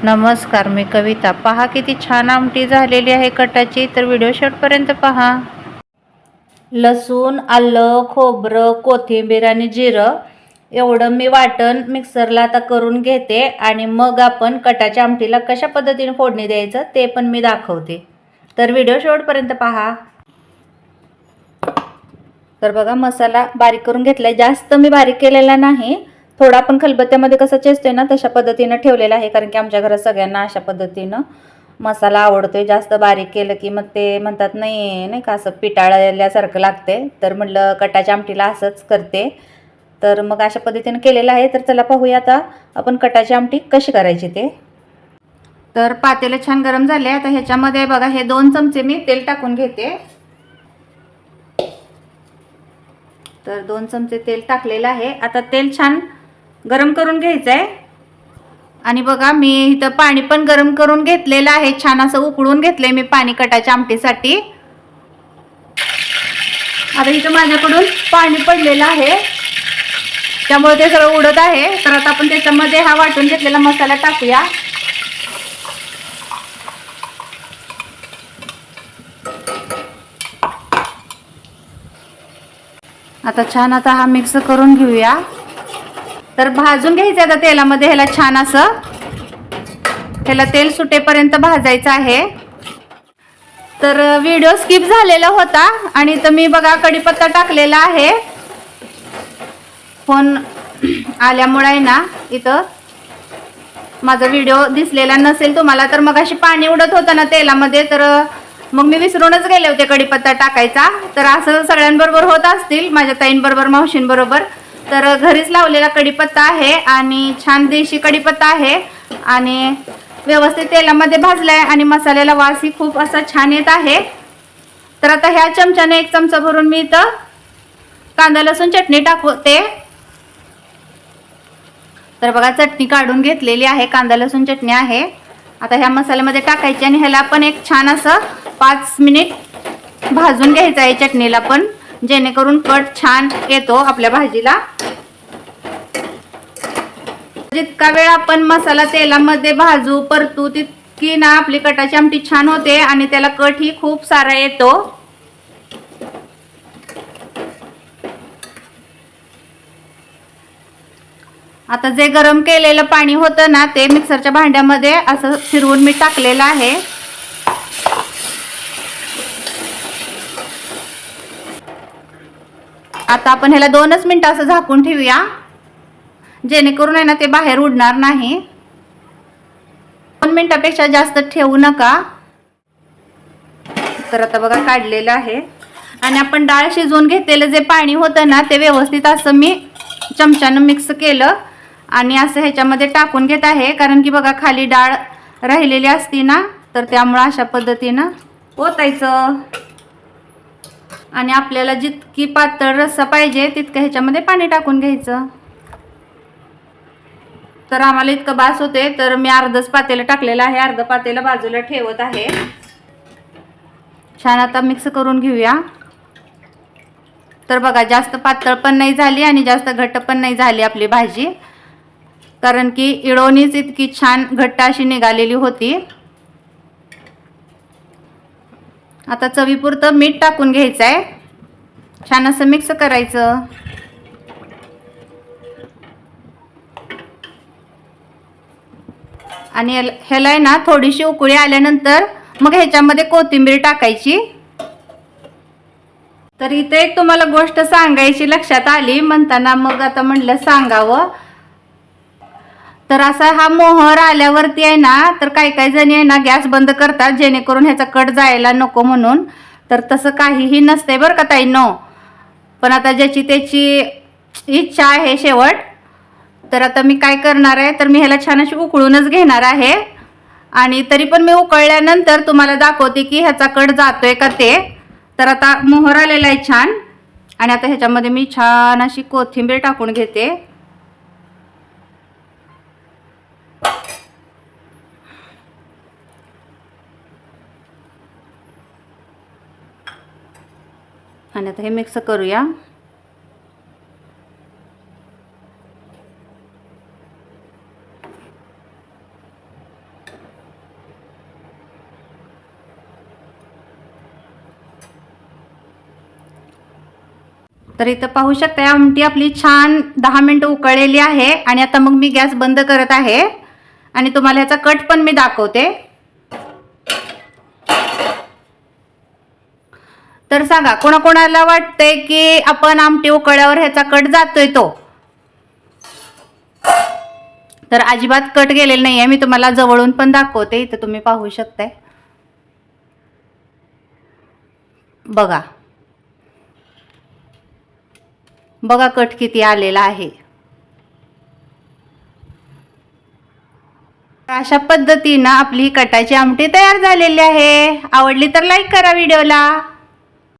नमस्कार, मी कविता. पहा किती छान आमटी झालेली आहे कटाची. तर व्हिडिओ शेवटपर्यंत पहा. लसूण, आलं, खोबरं, कोथिंबीर आणि जिरं एवढं मी वाटण मिक्सरला आता करून घेते आणि मग आपण कटाच्या आमटीला कशा पद्धतीने फोडणी द्यायचं ते पण मी दाखवते. तर व्हिडिओ शेवटपर्यंत पहा. तर बघा, मसाला बारीक करून घेतलाय. जास्त मी बारीक केलेला नाही, थोडा आपण खलबत्त्यामध्ये कसं चेचतोय ना तशा पद्धतीनं ठेवलेला आहे, कारण की आमच्या घरात सगळ्यांना अशा पद्धतीनं मसाला आवडतोय. जास्त बारीक केलं की मग ते म्हणतात नाही का असं पिटाळल्यासारखं लागते. तर म्हटलं कटाच्या आमटीला असंच करते. तर मग अशा पद्धतीनं केलेलं आहे. तर चला पाहूया आता आपण कटाची आमटी कशी करायची ते. तर पातेलं छान गरम झाले. आता ह्याच्यामध्ये बघा हे 2 चमचे मी तेल टाकून घेते. तर 2 चमचे तेल टाकलेलं आहे. आता तेल छान गरम करून घ्यायचं आहे. आणि बघा मी इथं पाणी पण गरम करून घेतलेलं आहे. छान असं उकळून घेतलंय मी पाणी कटाच्या आमटीसाठी. आता इथं माझ्याकडून पाणी पडलेलं आहे, त्यामुळे ते सगळं उडत आहे. तर आता आपण त्याच्यामध्ये हा वाटून घेतलेला मसाला टाकूया. आता छान हा मिक्स करून घेऊया. तर भाजून घ्यायचं आता तेलामध्ये. ह्याला छान असं ह्याला तेल सुटेपर्यंत भाजायचं आहे. तर व्हिडिओ स्किप झालेला होता आणि इथं मी बघा कढीपत्ता टाकलेला आहे. फोन आल्यामुळे आहे ना इथं माझा व्हिडिओ दिसलेला नसेल तुम्हाला. तर मग अशी पाणी उडत होतं ना तेलामध्ये, तर मग मी विसरूनच गेले होते कढीपत्ता टाकायचा. तर असं सगळ्यांबरोबर होत असतील, माझ्या ताईंबरोबर, मावशींबरोबर. तर घरीच लावलेला कढीपत्ता आहे आणि छान देशी कढीपत्ता आहे आणि व्यवस्थित तेलामध्ये भाजलाय आणि मसाल्याला वासही खूप असा छान येत आहे. तर आता ह्या चमच्याने 1 चमचा भरून मी इथं कांदा लसूण चटणी टाकते. तर बघा चटणी काढून घेतलेली आहे, कांदा लसूण चटणी आहे. आता ह्या मसाल्यामध्ये टाकायची आणि ह्याला पण एक छान असं 5 मिनिट भाजून घ्यायचं आहे चटणीला पण, जेणेकरून कट छान येतो आपल्या भाजीला. जितका वेळ आपण मसाला तेलामध्ये भाजू परतू तितकी ना आपली कटाची आमटी छान होते आणि त्याला कट ही खूप सारा येतो. आता जे गरम केलेलं पाणी होतं ना ते मिक्सरच्या भांड्यामध्ये असं फिरवून मी टाकलेलं आहे. आता आपण ह्याला 2च मिनिटं असं झाकून ठेवूया, जेणेकरून आहे ना ते बाहेर उडणार नाही. 2 मिनिटापेक्षा जास्त ठेवू नका. तर आता बघा काढलेलं आहे आणि आपण डाळ शिजवून घेतलेलं जे पाणी होतं ना ते व्यवस्थित असं मी चमच्यानं मिक्स केलं आणि असं ह्याच्यामध्ये टाकून घेत आहे, कारण की बघा खाली डाळ राहिलेली असती ना, तर त्यामुळे अशा पद्धतीनं ओतायचं आणि आपल्याला जितकी पातळ रस्सा पाहिजे तितकं ह्याच्यामध्ये पाणी टाकून घ्यायचं. तर आम्हाला इतकं बास होते, तर मी अर्धच पातेलं टाकलेलं आहे, अर्ध पातेलं बाजूला ठेवत आहे. छान आता मिक्स करून घेऊया. तर बघा जास्त पातळ पण नाही झाली आणि जास्त घट्ट पण नाही झाली आपली भाजी, कारण की इळवणीच इतकी छान घट्ट अशी निघालेली होती. आता चवीपुरतं मीठ टाकून घ्यायचं आहे, छान असं मिक्स करायचं. आणि ह्याला आहे ना थोडीशी उकळी आल्यानंतर मग ह्याच्यामध्ये कोथिंबीर टाकायची. तर इथे एक तुम्हाला गोष्ट सांगायची लक्षात आली म्हणताना मग आता म्हटलं सांगावं. तर असा हा मोहर आल्यावरती आहे ना, तर काही जणी आहे ना गॅस बंद करतात जेणेकरून ह्याचा कट जायला नको म्हणून. तर तसं काहीही नसते बरं का ताईंनो. पण आता ज्याची त्याची इच्छा आहे शेवट. तर आता मी काय करणार आहे, तर मी ह्याला छान अशी उकळूनच घेणार आहे आणि तरी पण मी उकळल्यानंतर तुम्हाला दाखवते की ह्याचा कट जातोय का ते. तर आता मोहर आलेला आहे छान आणि आता ह्याच्यामध्ये मी छान अशी कोथिंबीर टाकून घेते. आणि आता हे मिक्स करूया. तर इथं पाहू शकता आमटी आपली छान 10 मिनिटं उकळलेली आहे आणि आता मग मी गॅस बंद करत आहे आणि तुम्हाला ह्याचा कट पण मी दाखवते. तर सांगा कोणाकोणाला वाटतंय की आपण आमटी उकळल्यावर ह्याचा कट जातोय तो, तर अजिबात कट गेलेला नाहीये. मी तुम्हाला जवळून पण दाखवते. इथं तुम्ही पाहू शकताय बघा, बघा कट किती आलेला आहे. अशा पद्धतीनं आपली कटाची आमटी तयार झालेली आहे. आवडली तर लाईक करा व्हिडिओला.